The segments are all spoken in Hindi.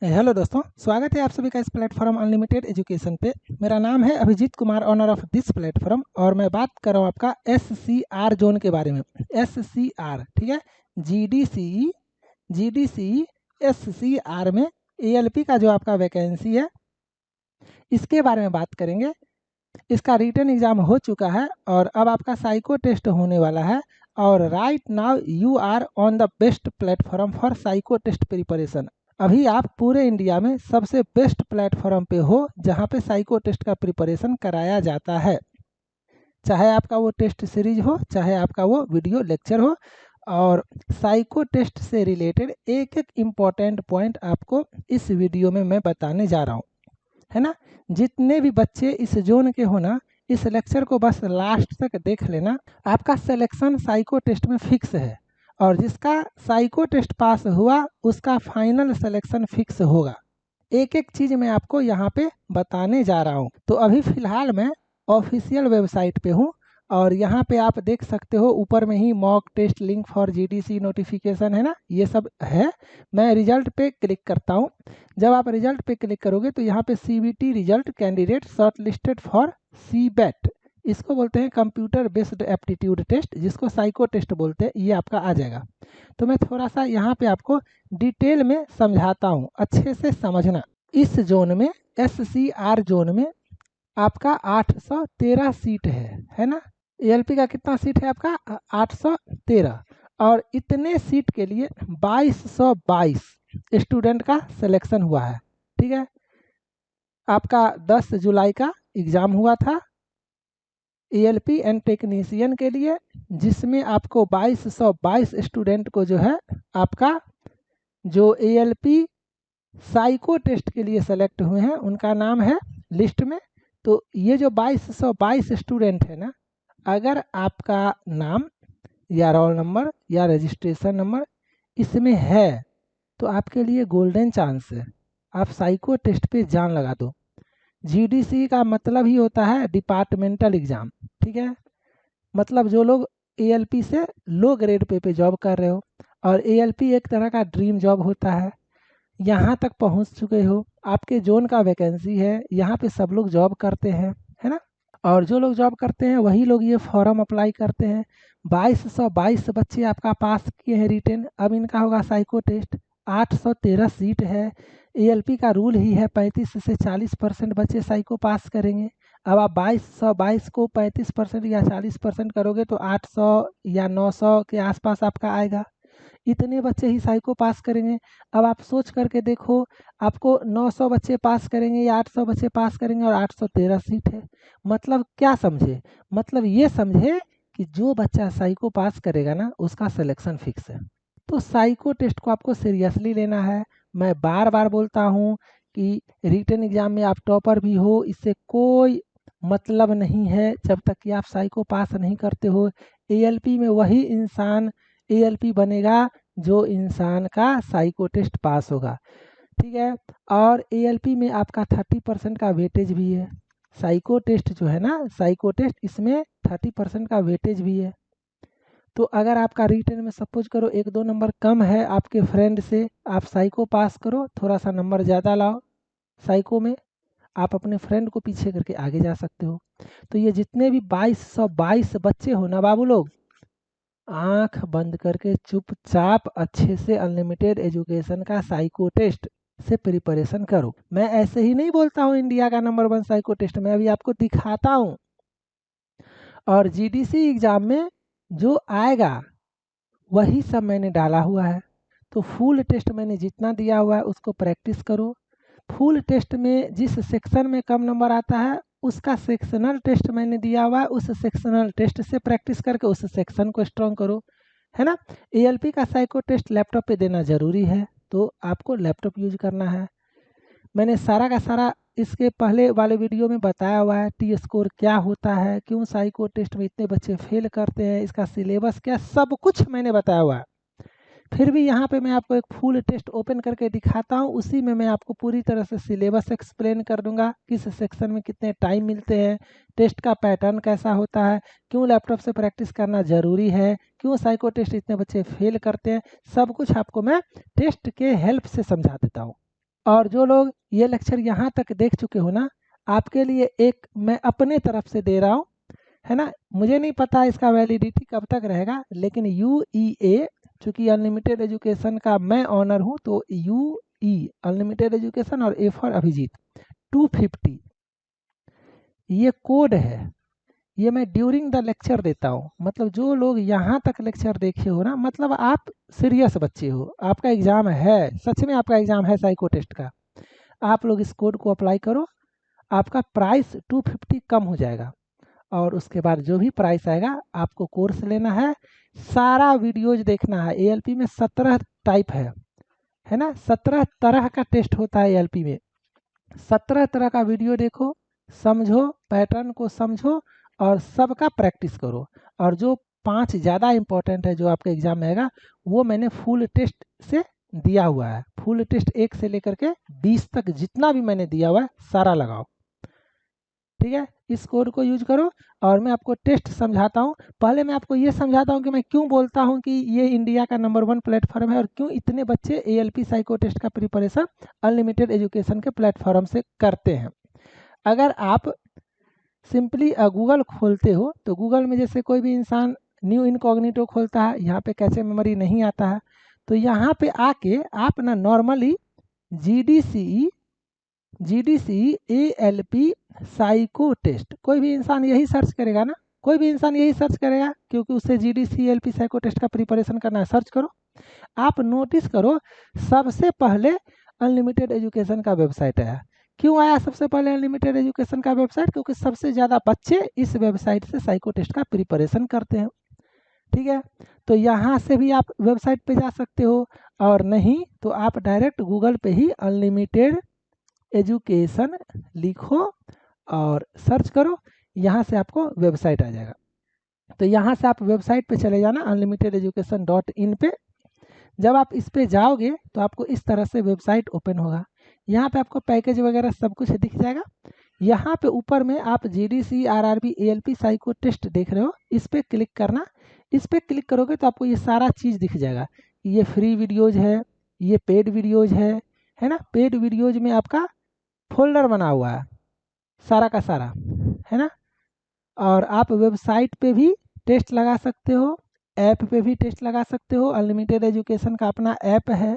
हेलो दोस्तों, स्वागत है आप सभी का इस प्लेटफॉर्म अनलिमिटेड एजुकेशन पे। मेरा नाम है Abhijeet Kumar, owner of this platform, और मैं बात कर रहा हूँ आपका SCR जोन के बारे में। SCR, ठीक है, GDCE SCR में ALP का जो आपका वैकेंसी है, इसके बारे में बात करेंगे। इसका रिटन एग्जाम हो चुका है और अब आपका साइको टेस्ट होने वाला है। और right now you are on the best platform for psycho test preparation. अभी आप पूरे इंडिया में सबसे बेस्ट प्लेटफॉर्म पे हो जहाँ पे साइको टेस्ट का प्रिपरेशन कराया जाता है। चाहे आपका वो टेस्ट सीरीज हो, चाहे आपका वो वीडियो लेक्चर हो, और साइको टेस्ट से रिलेटेड एक एक इम्पॉर्टेंट पॉइंट आपको इस वीडियो में मैं बताने जा रहा हूँ, है ना। जितने भी बच्चे इस जोन के हो ना, इस लेक्चर को बस लास्ट तक देख लेना। आपका सिलेक्शन साइको टेस्ट में फिक्स है, और जिसका साइको टेस्ट पास हुआ उसका फाइनल सिलेक्शन फिक्स होगा। एक एक चीज़ मैं आपको यहाँ पे बताने जा रहा हूँ। तो अभी फ़िलहाल मैं ऑफिशियल वेबसाइट पे हूँ, और यहाँ पे आप देख सकते हो ऊपर में ही mock test link for GDC notification, है ना, ये सब है। मैं रिजल्ट पे क्लिक करता हूँ। जब आप रिजल्ट पे क्लिक करोगे तो यहाँ पे CBT result candidate short listed for CBET, इसको बोलते हैं कंप्यूटर बेस्ड एप्टीट्यूड टेस्ट, जिसको साइको टेस्ट बोलते हैं, ये आपका आ जाएगा। तो मैं थोड़ा सा यहाँ पे आपको डिटेल में समझाता हूँ, अच्छे से समझना। इस जोन में, SCR जोन में आपका 813 सीट है ना। ALP का कितना सीट है आपका? 813। और इतने सीट के लिए 2222 स्टूडेंट का सिलेक्शन हुआ है, ठीक है। आपका 10 जुलाई का एग्ज़ाम हुआ था ALP एंड टेक्नीशियन के लिए, जिसमें आपको 2222 स्टूडेंट को जो है आपका जो ALP साइको टेस्ट के लिए सेलेक्ट हुए हैं उनका नाम है लिस्ट में। तो ये जो 2222 स्टूडेंट है ना, अगर आपका नाम या रोल नंबर या रजिस्ट्रेशन नंबर इसमें है तो आपके लिए गोल्डन चांस है, आप साइको टेस्ट पे जान लगा दो। GDC का मतलब ही होता है डिपार्टमेंटल एग्ज़ाम, ठीक है। मतलब जो लोग ALP से लो ग्रेड पे जॉब कर रहे हो, और ALP एक तरह का ड्रीम जॉब होता है, यहाँ तक पहुँच चुके हो, आपके जोन का वैकेंसी है, यहाँ पे सब लोग जॉब करते हैं, है ना। और जो लोग जॉब करते हैं वही लोग ये फॉर्म अप्लाई करते हैं। 2222 बच्चे आपका पास किए हैं रिटेन, अब इनका होगा साइको टेस्ट। 813 सीट है। ALP का रूल ही है 35 से 40% बच्चे साइको पास करेंगे। अब आप 2222 को 35% या 40% करोगे तो 800 या 900 के आसपास आपका आएगा। इतने बच्चे ही साइको पास करेंगे। अब आप सोच करके देखो, आपको 900 बच्चे पास करेंगे या 800 बच्चे पास करेंगे, और 813 सीट है। मतलब क्या समझे? मतलब ये समझे कि जो बच्चा साइको पास करेगा ना उसका सिलेक्शन फिक्स है। तो साइको टेस्ट को आपको सीरियसली लेना है। मैं बार बार बोलता हूँ कि रिटन एग्जाम में आप टॉपर भी हो, इससे कोई मतलब नहीं है जब तक कि आप साइको पास नहीं करते हो। ALP में वही इंसान ALP बनेगा जो इंसान का साइको टेस्ट पास होगा, ठीक है। और ALP में आपका 30% का वेटेज भी है। साइको टेस्ट जो है ना, साइको टेस्ट, इसमें 30% का वेटेज भी है। तो अगर आपका रिटन में सपोज करो 1-2 नंबर कम है आपके फ्रेंड से, आप साइको पास करो, थोड़ा सा नंबर ज़्यादा लाओ साइको में, आप अपने फ्रेंड को पीछे करके आगे जा सकते हो। तो ये जितने भी 2222 बच्चे हो ना बाबू लोग, आंख बंद करके चुपचाप अच्छे से अनलिमिटेड एजुकेशन का साइको टेस्ट से प्रिपरेशन करो। मैं ऐसे ही नहीं बोलता हूँ इंडिया का नंबर 1 साइको टेस्ट, मैं अभी आपको दिखाता हूँ। और GDC एग्जाम में जो आएगा वही सब मैंने डाला हुआ है। तो फुल टेस्ट मैंने जितना दिया हुआ है उसको प्रैक्टिस करो। फुल टेस्ट में जिस सेक्शन में कम नंबर आता है उसका सेक्शनल टेस्ट मैंने दिया हुआ है, उस सेक्शनल टेस्ट से प्रैक्टिस करके उस सेक्शन को स्ट्रॉन्ग करो, है ना। ALP का साइको टेस्ट लैपटॉप पे देना ज़रूरी है, तो आपको लैपटॉप यूज करना है। मैंने सारा का सारा इसके पहले वाले वीडियो में बताया हुआ है, T स्कोर क्या होता है, क्यों साइको टेस्ट में इतने बच्चे फेल करते हैं, इसका सिलेबस क्या, सब कुछ मैंने बताया हुआ है। फिर भी यहाँ पे मैं आपको एक फुल टेस्ट ओपन करके दिखाता हूँ, उसी में मैं आपको पूरी तरह से सिलेबस एक्सप्लेन कर दूंगा, किस सेक्शन में कितने टाइम मिलते हैं, टेस्ट का पैटर्न कैसा होता है, क्यों लैपटॉप से प्रैक्टिस करना ज़रूरी है, क्यों साइको टेस्ट इतने बच्चे फेल करते हैं, सब कुछ आपको मैं टेस्ट के हेल्प से समझा देता हूँ। और जो लोग ये लेक्चर यहाँ तक देख चुके हो ना, आपके लिए एक मैं अपने तरफ से दे रहा हूँ, है ना। मुझे नहीं पता इसका वैलिडिटी कब तक रहेगा, लेकिन UEA, चूँकि अनलिमिटेड एजुकेशन का मैं ऑनर हूँ, तो UE अनलिमिटेड एजुकेशन और A फॉर अभिजीत 250 ये कोड है। ये मैं ड्यूरिंग द लेक्चर देता हूँ। मतलब जो लोग यहाँ तक लेक्चर देखे हो ना, मतलब आप सीरियस बच्चे हो, आपका एग्ज़ाम है, सच में आपका एग्ज़ाम है साइको टेस्ट का। आप लोग इस कोड को अप्लाई करो, आपका प्राइस 250 कम हो जाएगा। और उसके बाद जो भी प्राइस आएगा, आपको कोर्स लेना है, सारा वीडियोज देखना है। ALP में 17 टाइप है ना, 17 तरह का टेस्ट होता है ALP में। 17 तरह का वीडियो देखो, समझो, पैटर्न को समझो और सबका प्रैक्टिस करो। और जो 5 ज़्यादा इंपॉर्टेंट है जो आपके एग्जाम में आएगा, वो मैंने फुल टेस्ट से दिया हुआ है। फुल टेस्ट 1 से लेकर के 20 तक जितना भी मैंने दिया हुआ है सारा लगाओ, ठीक है। इस कोड को यूज करो और मैं आपको टेस्ट समझाता हूँ। पहले मैं आपको ये समझाता हूँ कि मैं क्यों बोलता हूँ कि ये इंडिया का नंबर 1 प्लेटफॉर्म है और क्यों इतने बच्चे ALP साइको टेस्ट का प्रिपरेशन अनलिमिटेड एजुकेशन के प्लेटफॉर्म से करते हैं। अगर आप सिंपली गूगल खोलते हो, तो गूगल में जैसे कोई भी इंसान न्यू इनकॉग्निटो खोलता है, यहाँ पे कैचे मेमोरी नहीं आता है, तो यहाँ पे आके आप ना normally GDCE ALP psycho test, कोई भी इंसान यही सर्च करेगा ना, कोई भी इंसान यही सर्च करेगा, क्योंकि उससे GDCE ALP साइको टेस्ट का प्रिपरेशन करना है। सर्च करो, आप नोटिस करो सबसे पहले अनलिमिटेड एजुकेशन का वेबसाइट आया। क्यों आया सबसे पहले अनलिमिटेड एजुकेशन का वेबसाइट? क्योंकि सबसे ज़्यादा बच्चे इस वेबसाइट से साइको टेस्ट का प्रिपरेशन करते हैं, ठीक है। तो यहाँ से भी आप वेबसाइट पे जा सकते हो, और नहीं तो आप डायरेक्ट गूगल पे ही अनलिमिटेड एजुकेशन लिखो और सर्च करो, यहाँ से आपको वेबसाइट आ जाएगा। तो यहाँ से आप वेबसाइट पे चले जाना unlimitededucation.in पे। जब आप इस पे जाओगे तो आपको इस तरह से वेबसाइट ओपन होगा। यहाँ पे आपको पैकेज वगैरह सब कुछ दिख जाएगा। यहाँ पे ऊपर में आप GDC RRB ALP psycho test देख रहे हो, इस पे क्लिक करना। इस पे क्लिक करोगे तो आपको ये सारा चीज़ दिख जाएगा। ये फ्री वीडियोज है, ये पेड वीडियोज है ना। पेड वीडियोज में आपका फोल्डर बना हुआ है सारा का सारा, है ना। और आप वेबसाइट पे भी टेस्ट लगा सकते हो, ऐप पे भी टेस्ट लगा सकते हो। अनलिमिटेड एजुकेशन का अपना ऐप है।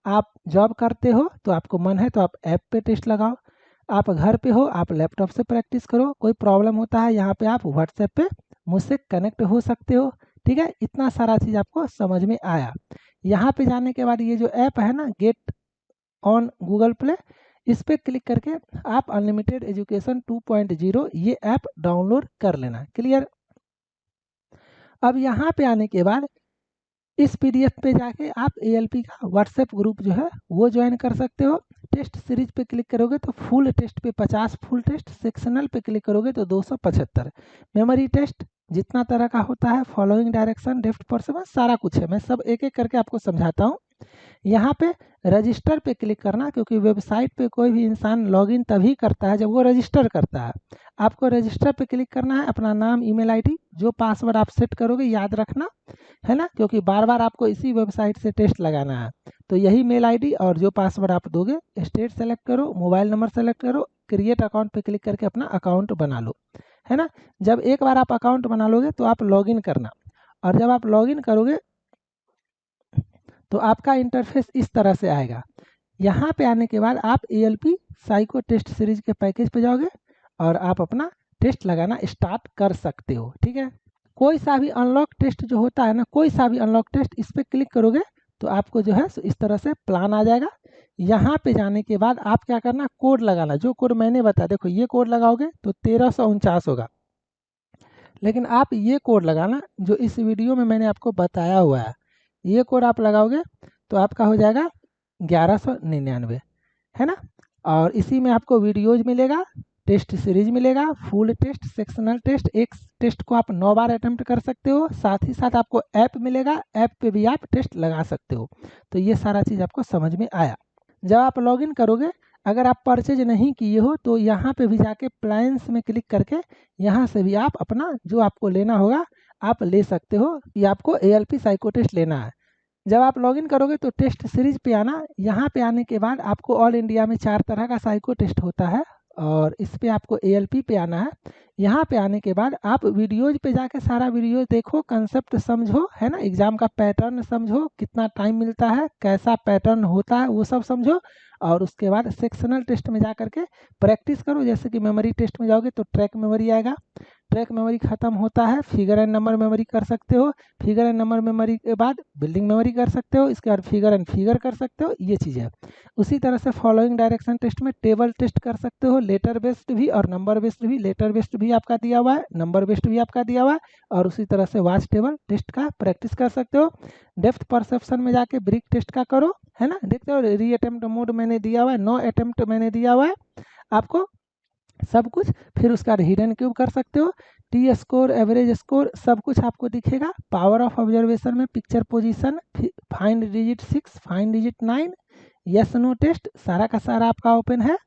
आप जॉब करते हो तो आपको मन है तो आप ऐप पे टेस्ट लगाओ, आप घर पे हो आप लैपटॉप से प्रैक्टिस करो। कोई प्रॉब्लम होता है यहाँ पे आप व्हाट्सएप पे मुझसे कनेक्ट हो सकते हो, ठीक है। इतना सारा चीज़ आपको समझ में आया। यहाँ पे जाने के बाद ये जो ऐप है ना, गेट ऑन गूगल प्ले, इस पे क्लिक करके आप अनलिमिटेड एजुकेशन 2.0 ये ऐप डाउनलोड कर लेना। क्लियर? अब यहाँ पे आने के बाद इस PDF पे जाके आप ALP का व्हाट्सएप ग्रुप जो है वो ज्वाइन कर सकते हो। टेस्ट सीरीज पे क्लिक करोगे तो फुल टेस्ट पे 50 फुल टेस्ट, सेक्शनल पे क्लिक करोगे तो 275, मेमोरी टेस्ट जितना तरह का होता है, फॉलोइंग डायरेक्शन, डेप्थ परसेप्शन, सारा कुछ है। मैं सब एक एक करके आपको समझाता हूँ। यहाँ पे रजिस्टर पे क्लिक करना, क्योंकि वेबसाइट पे कोई भी इंसान लॉगिन तभी करता है जब वो रजिस्टर करता है। आपको रजिस्टर पे क्लिक करना है, अपना नाम, ईमेल आईडी, जो पासवर्ड आप सेट करोगे याद रखना, है ना, क्योंकि बार बार आपको इसी वेबसाइट से टेस्ट लगाना है। तो यही मेल आईडी और जो पासवर्ड आप दोगे। स्टेट सेलेक्ट करो, मोबाइल नंबर सेलेक्ट करो, क्रिएट अकाउंट पे क्लिक करके अपना अकाउंट बना लो, है ना। जब एक बार आप अकाउंट बना लोगे तो आप लॉगिन करना, और जब आप लॉगिन करोगे तो आपका इंटरफेस इस तरह से आएगा। यहाँ पे आने के बाद आप ALP साइको टेस्ट सीरीज के पैकेज पे जाओगे और आप अपना टेस्ट लगाना स्टार्ट कर सकते हो, ठीक है। कोई सा भी अनलॉक टेस्ट जो होता है ना, कोई सा भी अनलॉक टेस्ट, इस पर क्लिक करोगे तो आपको जो है इस तरह से प्लान आ जाएगा। यहाँ पे जाने के बाद आप क्या करना, कोड लगाना, जो कोड मैंने बताया। देखो ये कोड लगाओगे तो 1349 होगा, लेकिन आप ये कोड लगाना जो इस वीडियो में मैंने आपको बताया हुआ है। ये कोड आप लगाओगे तो आपका हो जाएगा 1199, है ना। और इसी में आपको वीडियोज मिलेगा, टेस्ट सीरीज मिलेगा, फुल टेस्ट, सेक्शनल टेस्ट। एक टेस्ट को आप 9 बार अटेम्प्ट कर सकते हो। साथ ही साथ आपको ऐप मिलेगा, ऐप पे भी आप टेस्ट लगा सकते हो। तो ये सारा चीज़ आपको समझ में आया। जब आप लॉगिन करोगे, अगर आप परचेज नहीं किए हो तो यहाँ पे भी जाके प्लान्स में क्लिक करके यहाँ से भी आप अपना जो आपको लेना होगा आप ले सकते हो। ये आपको ALP साइको टेस्ट लेना है। जब आप लॉगिन करोगे तो टेस्ट सीरीज पे आना। यहाँ पे आने के बाद आपको ऑल इंडिया में 4 तरह का साइको टेस्ट होता है और इस पे आपको ALP पे आना है। यहाँ पे आने के बाद आप वीडियोज पे जाके सारा वीडियो देखो, कंसेप्ट समझो, है ना, एग्जाम का पैटर्न समझो, कितना टाइम मिलता है, कैसा पैटर्न होता है, वो सब समझो। और उसके बाद सेक्शनल टेस्ट में जा करके प्रैक्टिस करो। जैसे कि मेमोरी टेस्ट में जाओगे तो ट्रैक मेमोरी आएगा, ट्रैक मेमोरी खत्म होता है, फिगर एंड नंबर मेमोरी कर सकते हो, फिगर एंड नंबर मेमोरी के बाद बिल्डिंग मेमोरी कर सकते हो, इसके बाद फिगर एंड फिगर कर सकते हो, ये चीज़ है। उसी तरह से फॉलोइंग डायरेक्शन टेस्ट में टेबल टेस्ट कर सकते हो, लेटर बेस्ड भी और नंबर बेस्ड भी। लेटर बेस्ड भी आपका दिया हुआ है, नंबर बेस्ड भी आपका दिया हुआ है। और उसी तरह से वाच टेबल टेस्ट का प्रैक्टिस कर सकते हो। डेप्थ परसेप्शन में जाके ब्रिक टेस्ट का करो, है ना, देखते हो री अटेम्प्ट मोड मैंने दिया हुआ है, नो अटेम्प्ट मैंने दिया हुआ है आपको सब कुछ। फिर उसका हिडन क्यूब कर सकते हो, टी स्कोर, एवरेज स्कोर, सब कुछ आपको दिखेगा। पावर ऑफ ऑब्जर्वेशन में picture position, find digit 6, find digit 9, yes no test, सारा का सारा आपका ओपन है।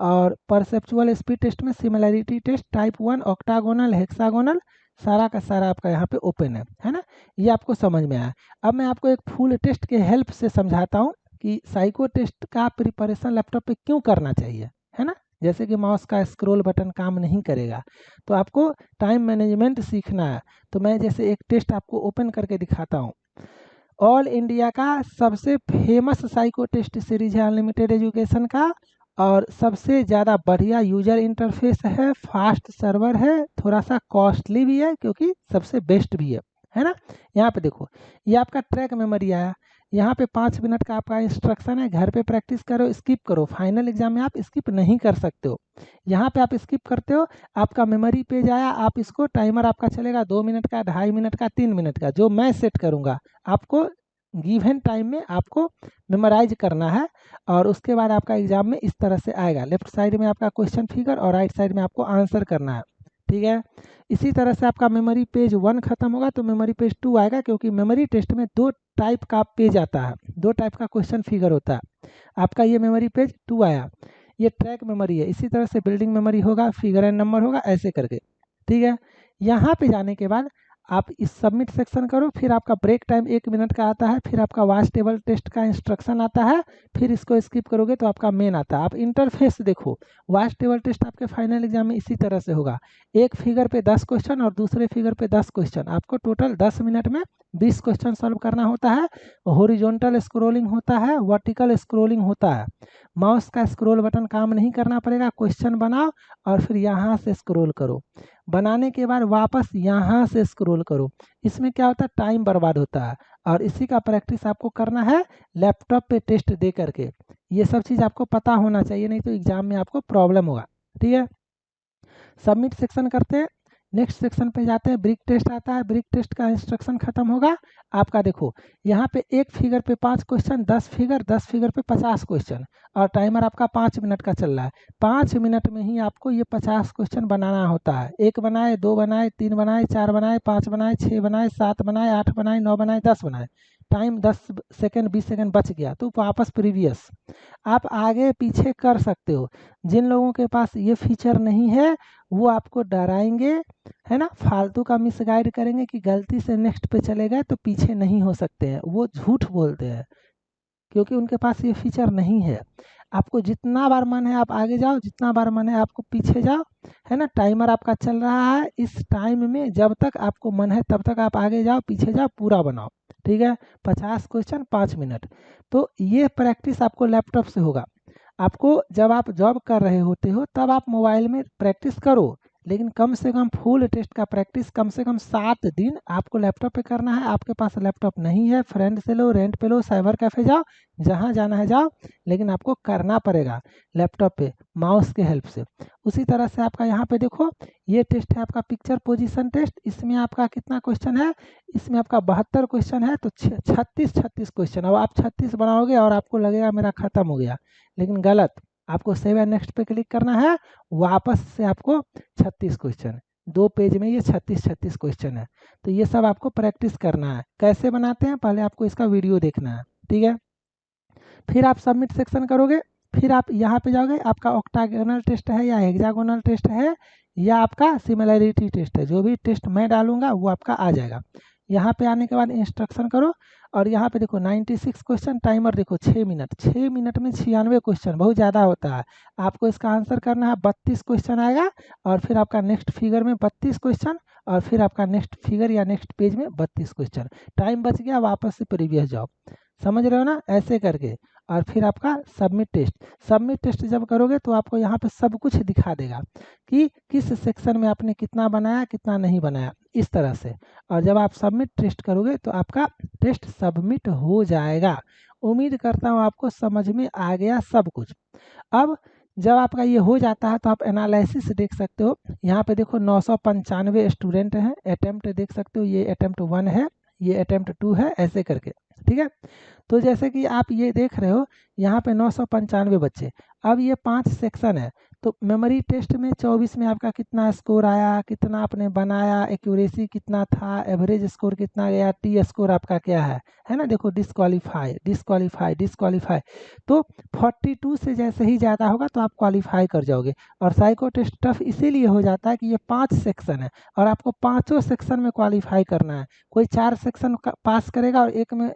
और परसेप्चुअल स्पीड टेस्ट में similarity test, type 1, octagonal, hexagonal, सारा का सारा आपका यहाँ पे ओपन है ना। ये आपको समझ में आया। अब मैं आपको एक फुल टेस्ट के हेल्प से समझाता हूँ कि साइको टेस्ट का प्रिपरेशन लैपटॉप पे क्यों करना चाहिए, है ना। जैसे कि माउस का स्क्रॉल बटन काम नहीं करेगा तो आपको टाइम मैनेजमेंट सीखना है। तो मैं जैसे एक टेस्ट आपको ओपन करके दिखाता हूँ। ऑल इंडिया का सबसे फेमस साइको टेस्ट सीरीज है अनलिमिटेड एजुकेशन का, और सबसे ज़्यादा बढ़िया यूजर इंटरफेस है, फास्ट सर्वर है, थोड़ा सा कॉस्टली भी है क्योंकि सबसे बेस्ट भी है ना। यहाँ पे देखो, ये आपका ट्रैक मेमोरी आया, यहाँ पे 5 मिनट का आपका इंस्ट्रक्शन है, घर पे प्रैक्टिस करो, स्किप करो, फाइनल एग्जाम में आप स्किप नहीं कर सकते हो। यहाँ पे आप स्किप करते हो, आपका मेमोरी पेज आया, आप इसको टाइमर आपका चलेगा 2 मिनट का, 2.5 मिनट का, 3 मिनट का, जो मैं सेट करूँगा आपको गिवन टाइम में आपको मेमोराइज करना है। और उसके बाद आपका एग्जाम में इस तरह से आएगा, लेफ्ट साइड में आपका क्वेश्चन फिगर और राइट साइड में आपको आंसर करना है, ठीक है। इसी तरह से आपका मेमोरी पेज 1 खत्म होगा तो मेमोरी पेज 2 आएगा, क्योंकि मेमोरी टेस्ट में 2 टाइप का पेज आता है, 2 टाइप का क्वेश्चन फिगर होता है। आपका ये मेमोरी पेज 2 आया, ये ट्रैक मेमोरी है। इसी तरह से बिल्डिंग मेमोरी होगा, फिगर एंड नंबर होगा, ऐसे करके, ठीक है। यहाँ पे जाने के बाद आप इस सबमिट सेक्शन करो, फिर आपका ब्रेक टाइम 1 मिनट का आता है, फिर आपका वाच टेबल टेस्ट का इंस्ट्रक्शन आता है, फिर इसको स्किप करोगे तो आपका मेन आता है। आप इंटरफेस देखो, वाच टेबल टेस्ट आपके फाइनल एग्जाम में इसी तरह से होगा, एक फिगर पे 10 क्वेश्चन और दूसरे फिगर पे 10 क्वेश्चन, आपको टोटल 10 मिनट में 20 क्वेश्चन सॉल्व करना होता है। हॉरिजॉन्टल स्क्रोलिंग होता है, वर्टिकल स्क्रोलिंग होता है, माउस का स्क्रोल बटन काम नहीं करना पड़ेगा, क्वेश्चन बनाओ और फिर यहाँ से स्क्रोल करो, बनाने के बाद वापस यहाँ से स्क्रॉल करो। इसमें क्या होता है, टाइम बर्बाद होता है, और इसी का प्रैक्टिस आपको करना है लैपटॉप पे टेस्ट दे करके। ये सब चीज़ आपको पता होना चाहिए, नहीं तो एग्जाम में आपको प्रॉब्लम होगा, ठीक है। सबमिट सेक्शन करते हैं, नेक्स्ट सेक्शन पे जाते हैं, ब्रिक टेस्ट आता है, ब्रिक टेस्ट का इंस्ट्रक्शन खत्म होगा आपका। देखो यहाँ पे एक फिगर पे 5 क्वेश्चन, 10 फिगर, 10 फिगर पे 50 क्वेश्चन, और टाइमर आपका 5 मिनट का चल रहा है। 5 मिनट में ही आपको ये 50 क्वेश्चन बनाना होता है। 1 बनाए, 2 बनाए, 3 बनाए, 4 बनाए, 5 बनाए, 6 बनाए, 7 बनाए, 8 बनाए, 9 बनाए, 10 बनाए, टाइम 10 सेकंड 20 सेकंड बच गया तो वापस प्रीवियस आप आगे पीछे कर सकते हो। जिन लोगों के पास ये फीचर नहीं है वो आपको डराएंगे, है ना, फालतू का मिसगाइड करेंगे कि गलती से नेक्स्ट पे चले गए तो पीछे नहीं हो सकते हैं, वो झूठ बोलते हैं, क्योंकि उनके पास ये फीचर नहीं है। आपको जितना बार मन है आप आगे जाओ, जितना बार मन है आपको पीछे जाओ, है ना। टाइमर आपका चल रहा है, इस टाइम में जब तक आपको मन है तब तक आप आगे जाओ, पीछे जाओ, पूरा बनाओ, ठीक है। 50 क्वेश्चन 5 मिनट। तो ये प्रैक्टिस आपको लैपटॉप से होगा। आपको जब आप जॉब कर रहे होते हो तब आप मोबाइल में प्रैक्टिस करो, लेकिन कम से कम फुल टेस्ट का प्रैक्टिस कम से कम 7 दिन आपको लैपटॉप पे करना है। आपके पास लैपटॉप नहीं है, फ्रेंड से लो, रेंट पे लो, साइबर कैफे जाओ, जहाँ जाना है जाओ, लेकिन आपको करना पड़ेगा लैपटॉप पे माउस के हेल्प से। उसी तरह से आपका यहाँ पे देखो, ये टेस्ट है आपका पिक्चर पोजीशन टेस्ट। इसमें आपका कितना क्वेश्चन है, इसमें आपका 72 क्वेश्चन है, तो 36 क्वेश्चन। अब आप 36 बनाओगे और आपको लगेगा मेरा खत्म हो गया, लेकिन गलत। आपको सेव एंड नेक्स्ट पे क्लिक करना है, वापस से आपको 36 क्वेश्चन, 2 पेज में ये 36 क्वेश्चन है। तो ये सब आपको प्रैक्टिस करना है। कैसे बनाते हैं पहले आपको इसका वीडियो देखना है, ठीक है। फिर आप सबमिट सेक्शन करोगे, फिर आप यहाँ पे जाओगे, आपका ऑक्टागोनल टेस्ट है या हेक्सागोनल टेस्ट है या आपका सिमिलैरिटी टेस्ट है, जो भी टेस्ट मैं डालूंगा वो आपका आ जाएगा। यहाँ पे आने के बाद इंस्ट्रक्शन करो और यहाँ पे देखो 96 क्वेश्चन, टाइमर देखो 6 मिनट, 6 मिनट में 96 क्वेश्चन, बहुत ज़्यादा होता है। आपको इसका आंसर करना है, 32 क्वेश्चन आएगा और फिर आपका नेक्स्ट फिगर में 32 क्वेश्चन और फिर आपका नेक्स्ट फिगर या नेक्स्ट पेज में 32 क्वेश्चन। टाइम बच गया, वापस से प्रीवियस जाओ। समझ रहे हो ना, ऐसे करके। और फिर आपका सबमिट टेस्ट जब करोगे तो आपको यहाँ पे सब कुछ दिखा देगा कि किस सेक्शन में आपने कितना बनाया कितना नहीं बनाया, इस तरह से। और जब आप सबमिट टेस्ट करोगे तो आपका टेस्ट सबमिट हो जाएगा। उम्मीद करता हूँ आपको समझ में आ गया सब कुछ। अब जब आपका ये हो जाता है तो आप एनालिसिस देख सकते हो। यहाँ पे देखो 995 स्टूडेंट हैं, अटेम्प्ट देख सकते हो, ये अटेम्प्ट 1 है, ये अटेम्प्ट 2 है, ऐसे करके, ठीक है। तो जैसे कि आप ये देख रहे हो यहाँ पे 995 बच्चे। अब ये 5 सेक्शन है, तो मेमोरी टेस्ट में 24 में आपका कितना स्कोर आया, कितना आपने बनाया, एक्यूरेसी कितना था, एवरेज स्कोर कितना गया, टी स्कोर आपका क्या है ना। देखो डिस्क्वालीफाई डिस्क्वालीफाई डिस्क्वालीफाई, तो 42 से जैसे ही ज़्यादा होगा तो आप क्वालिफाई कर जाओगे। और साइको टेस्ट टफ इसीलिए हो जाता है कि ये 5 सेक्शन है और आपको पाँचों सेक्शन में क्वालिफाई करना है। कोई 4 सेक्शन पास करेगा और एक में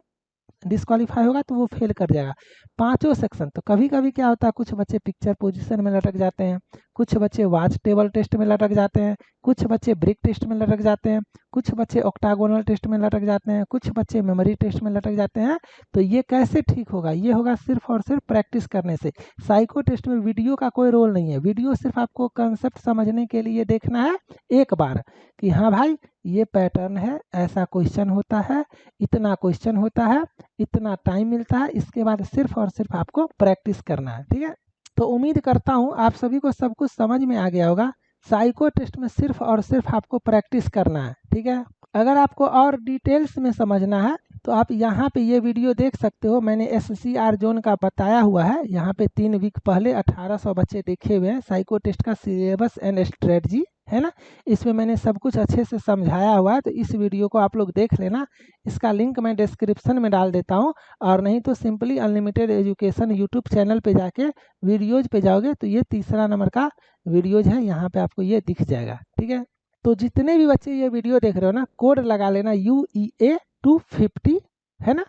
डिस्क्वालीफाई होगा तो वो फेल कर जाएगा। पांचों सेक्शन, तो कभी कभी क्या होता है, कुछ बच्चे पिक्चर पोजीशन में लटक जाते हैं, कुछ बच्चे वाच टेबल टेस्ट में लटक जाते हैं, कुछ बच्चे ब्रिक टेस्ट में लटक जाते हैं, कुछ बच्चे ऑक्टागोनल टेस्ट में लटक जाते हैं, कुछ बच्चे मेमोरी टेस्ट में लटक जाते हैं। तो ये कैसे ठीक होगा, ये होगा सिर्फ और सिर्फ प्रैक्टिस करने से। साइको टेस्ट में वीडियो का कोई रोल नहीं है, वीडियो सिर्फ आपको कंसेप्ट समझने के लिए देखना है एक बार कि हाँ भाई ये पैटर्न है, ऐसा क्वेश्चन होता है, इतना क्वेश्चन होता है, इतना टाइम मिलता है। इसके बाद सिर्फ और सिर्फ आपको प्रैक्टिस करना है, ठीक है। तो उम्मीद करता हूँ आप सभी को सब कुछ समझ में आ गया होगा। साइको टेस्ट में सिर्फ और सिर्फ आपको प्रैक्टिस करना है, ठीक है। अगर आपको और डिटेल्स में समझना है तो आप यहाँ पे ये वीडियो देख सकते हो। मैंने SCR जोन का बताया हुआ है, यहाँ पे 3 वीक पहले 1800 बच्चे देखे हुए हैं, साइको टेस्ट का सिलेबस एंड स्ट्रेटजी, है ना। इसमें मैंने सब कुछ अच्छे से समझाया हुआ है, तो इस वीडियो को आप लोग देख लेना। इसका लिंक मैं डिस्क्रिप्शन में डाल देता हूँ, और नहीं तो simply unlimited education YouTube channel पे जाके वीडियोज पे जाओगे तो ये तीसरा नंबर का वीडियोज है, यहाँ पे आपको ये दिख जाएगा, ठीक है। तो जितने भी बच्चे ये वीडियो देख रहे हो ना, कोड लगा लेना UEA 250, है ना।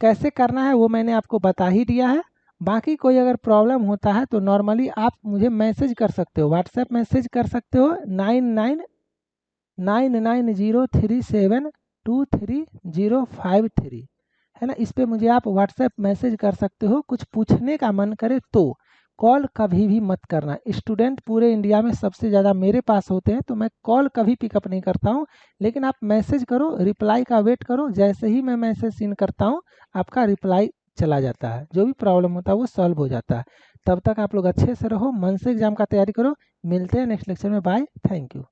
कैसे करना है वो मैंने आपको बता ही दिया है। बाकी कोई अगर प्रॉब्लम होता है तो नॉर्मली आप मुझे मैसेज कर सकते हो, व्हाट्सएप मैसेज कर सकते हो 999903723053, है ना। इस पर मुझे आप व्हाट्सएप मैसेज कर सकते हो। कुछ पूछने का मन करे तो कॉल कभी भी मत करना। स्टूडेंट पूरे इंडिया में सबसे ज़्यादा मेरे पास होते हैं, तो मैं कॉल कभी पिकअप नहीं करता हूँ। लेकिन आप मैसेज करो, रिप्लाई का वेट करो, जैसे ही मैं मैसेज सीन करता हूँ आपका रिप्लाई चला जाता है, जो भी प्रॉब्लम होता है वो सॉल्व हो जाता है। तब तक आप लोग अच्छे से रहो, मन से एग्जाम का तैयारी करो। मिलते हैं नेक्स्ट लेक्चर में, बाय, थैंक यू।